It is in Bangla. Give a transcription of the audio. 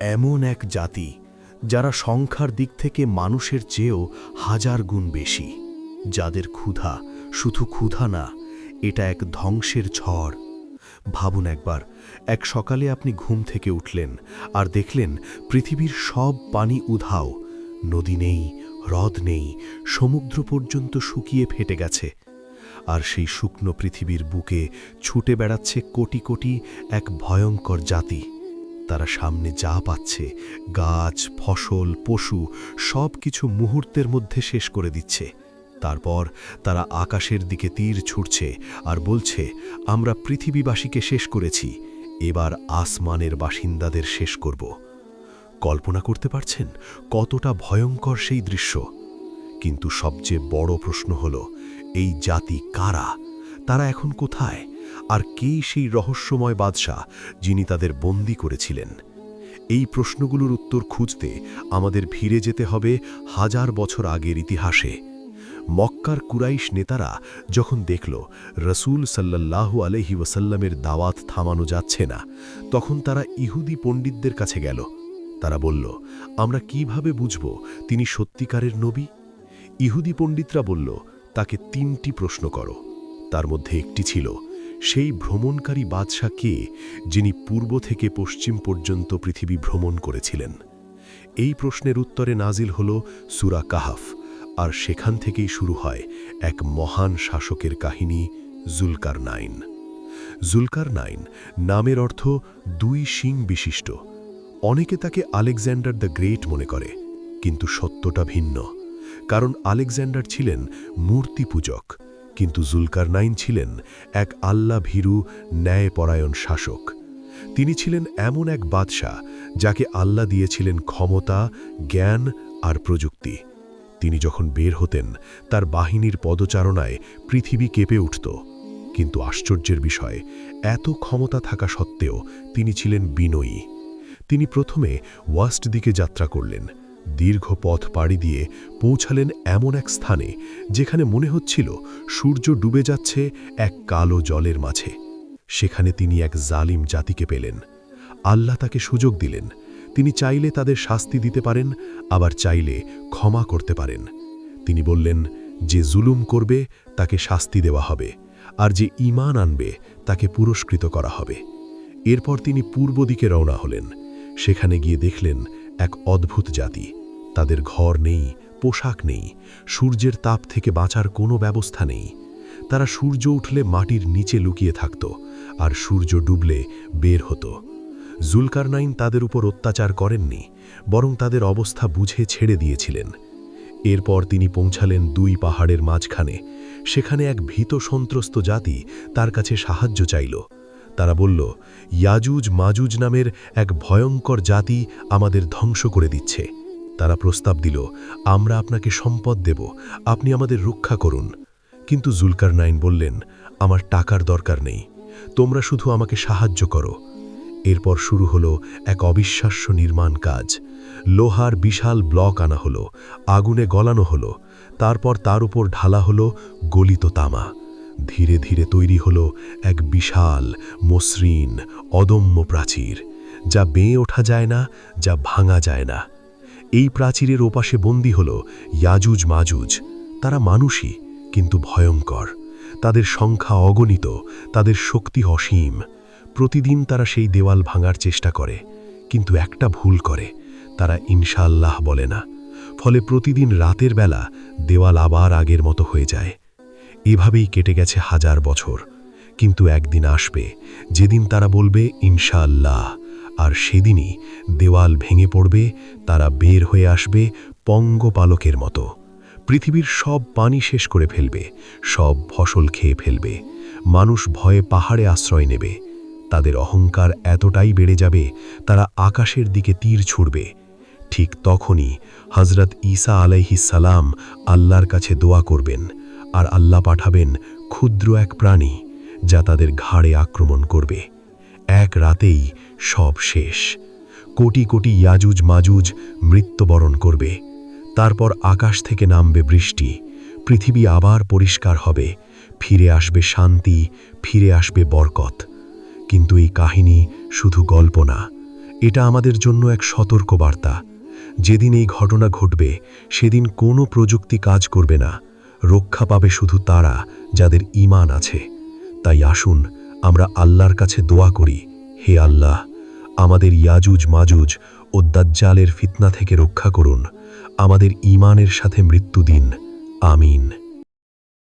এমন এক জাতি যারা সংখ্যার দিক থেকে মানুষের চেয়েও হাজার গুণ বেশি, যাদের ক্ষুধা শুধু ক্ষুধা না, এটা এক ধ্বংসের ঝড়। ভাবুন একবার, এক সকালে আপনি ঘুম থেকে উঠলেন আর দেখলেন পৃথিবীর সব পানি উধাও, নদী নেই, হ্রদ নেই, সমুদ্র পর্যন্ত শুকিয়ে ফেটে গেছে। আর সেই শুকনো পৃথিবীর বুকে ছুটে বেড়াচ্ছে কোটি কোটি এক ভয়ঙ্কর জাতি। তারা সামনে যা পাচ্ছে, গাছ, ফসল, পশু, সব কিছু মুহূর্তের মধ্যে শেষ করে দিচ্ছে। তারপর তারা আকাশের দিকে তীর ছুড়ছে আর বলছে, আমরা পৃথিবীবাসীকে শেষ করেছি, এবার আসমানের বাসিন্দাদের শেষ করব। কল্পনা করতে পারছেন কতটা ভয়ঙ্কর সেই দৃশ্য? কিন্তু সবচেয়ে বড় প্রশ্ন হল, এই জাতি কারা? তারা এখন কোথায়? আর কে সেই রহস্যময় বাদশাহ যিনি তাদের বন্দী করেছিলেন? এই প্রশ্নগুলোর উত্তর খুঁজতে আমাদের ফিরে যেতে হবে হাজার বছর আগের ইতিহাসে। মক্কার কুরাইশ নেতারা যখন দেখল রসূল সাল্লাল্লাহু আলাইহি ওয়াসাল্লামের দাওয়াত থামানো যাচ্ছে না, তখন তারা ইহুদি পণ্ডিতদের কাছে গেল। তারা বলল, আমরা কিভাবে বুঝব তিনি সত্যিকারের নবী? ইহুদি পণ্ডিতরা বলল, তাকে 3টি প্রশ্ন করো। তার মধ্যে একটি ছিল, সেই ভ্রমণকারী বাদশাহ কে যিনি পূর্ব থেকে পশ্চিম পর্যন্ত পৃথিবী ভ্রমণ করেছিলেন? এই প্রশ্নের উত্তরে নাজিল হল সূরা কাহাফ, আর সেখান থেকেই শুরু হয় এক মহান শাসকের কাহিনী, জুলকারনাইন। জুলকারনাইন নামের অর্থ 2 শিং বিশিষ্ট। অনেকে তাকে আলেকজান্ডার দ্য গ্রেট মনে করে, কিন্তু সত্যটা ভিন্ন। কারণ আলেকজান্ডার ছিলেন মূর্তি পূজক, কিন্তু জুলকারনাইন ছিলেন এক আল্লাহ ভীরু, ন্যায়পরায়ণ শাসক। তিনি ছিলেন এমন এক বাদশাহ যাকে আল্লাহ দিয়েছিলেন ক্ষমতা, জ্ঞান আর প্রযুক্তি। তিনি যখন বের হতেন, তার বাহিনীর পদচারণায় পৃথিবী কেঁপে উঠত। কিন্তু আশ্চর্যের বিষয়, এত ক্ষমতা থাকা সত্ত্বেও তিনি ছিলেন বিনয়ী। তিনি প্রথমে ওয়াস্ট দিকে যাত্রা করলেন। দীর্ঘ পথ পাড়ি দিয়ে পৌঁছালেন এমন এক স্থানে যেখানে মনে হচ্ছিল সূর্য ডুবে যাচ্ছে এক কালো জলের মাঝে। সেখানে তিনি এক জালিম জাতিকে পেলেন। আল্লাহ তাকে সুযোগ দিলেন। তিনি চাইলে তাদের শাস্তি দিতে পারেন, আবার চাইলে ক্ষমা করতে পারেন। তিনি বললেন, যে জুলুম করবে তাকে শাস্তি দেওয়া হবে, আর যে ঈমান আনবে তাকে পুরস্কৃত করা হবে। এরপর তিনি পূর্ব দিকে রওনা হলেন। সেখানে গিয়ে দেখলেন এক অদ্ভুত জাতি। তাদের ঘর নেই, পোশাক নেই, সূর্যের তাপ থেকে বাঁচার কোনো ব্যবস্থা নেই। তারা সূর্য উঠলে মাটির নিচে লুকিয়ে থাকত, আর সূর্য ডুবলে বের হতো। জুলকারনাইন তাদের উপর অত্যাচার করেননি, বরং তাদের অবস্থা বুঝে ছেড়ে দিয়েছিলেন। এরপর তিনি পৌঁছালেন 2 পাহাড়ের মাঝখানে। সেখানে এক ভীত সন্ত্রস্ত জাতি তার কাছে সাহায্য চাইল। তারা বলল, ইয়াজুজ মাজুজ নামের এক ভয়ঙ্কর জাতি আমাদের ধ্বংস করে দিচ্ছে। তারা প্রস্তাব দিল, আমরা আপনাকে সম্পদ দেব, আপনি আমাদের রক্ষা করুন। কিন্তু জুলকারনাইন বললেন, আমার টাকার দরকার নেই, তোমরা শুধু আমাকে সাহায্য করো। এরপর শুরু হলো এক অবিশ্বাস্য নির্মাণ কাজ। লোহার বিশাল ব্লক আনা হলো, আগুনে গলানো হলো, তারপর তার উপর ঢালা হলো গলিত তামা। ধীরে ধীরে তৈরি হলো এক বিশাল, মসৃণ, অদম্য প্রাচীর, যা বেয়ে ওঠা যায় না, যা ভাঙা যায় না। এই প্রাচীরের ওপাশে বন্দী হল ইয়াজুজ মাজুজ। তারা মানুষই, কিন্তু ভয়ঙ্কর। তাদের সংখ্যা অগণিত, তাদের শক্তি অসীম। প্রতিদিন তারা সেই দেওয়াল ভাঙার চেষ্টা করে, কিন্তু একটা ভুল করে, তারা ইনশাআল্লাহ বলে না। ফলে প্রতিদিন রাতের বেলা দেওয়াল আবার আগের মতো হয়ে যায়। এভাবেই কেটে গেছে হাজার বছর। কিন্তু একদিন আসবে যেদিন তারা বলবে ইনশাআল্লাহ, আর সেদিনই দেওয়াল ভেঙে পড়বে। তারা বের হয়ে আসবে পঙ্গপালকের মতো। পৃথিবীর সব পানি শেষ করে ফেলবে, সব ফসল খেয়ে ফেলবে। মানুষ ভয়ে পাহাড়ে আশ্রয় নেবে। তাদের অহংকার এতটাই বেড়ে যাবে, তারা আকাশের দিকে তীর ছুড়বে। ঠিক তখনই হযরত ঈসা আলাইহিস সালাম আল্লাহর কাছে দোয়া করবেন, আর আল্লাহ পাঠাবেন ক্ষুদ্র এক প্রাণী, যা তাদের ঘাড়ে আক্রমণ করবে। এক রাতেই সব শেষ। কোটি কোটি ইয়াজুজ মাজুজ মৃত্যুবরণ করবে। তারপর আকাশ থেকে নামবে বৃষ্টি, পৃথিবী আবার পরিষ্কার হবে, ফিরে আসবে শান্তি, ফিরে আসবে বরকত। কিন্তু এই কাহিনী শুধু গল্প না, এটা আমাদের জন্য এক সতর্ক বার্তা। যেদিন এই ঘটনা ঘটবে সেদিন কোনো প্রযুক্তি কাজ করবে না, রক্ষা পাবে শুধু তারা যাদের ঈমান আছে। তাই আসুন আমরা আল্লাহর কাছে দোয়া করি, হে আল্লাহ, আমাদের ইয়াজুজ মাজুজ ও দাজ্জালের ফিতনা থেকে রক্ষা করুন, আমাদের ঈমানের সাথে মৃত্যু দিন। আমিন।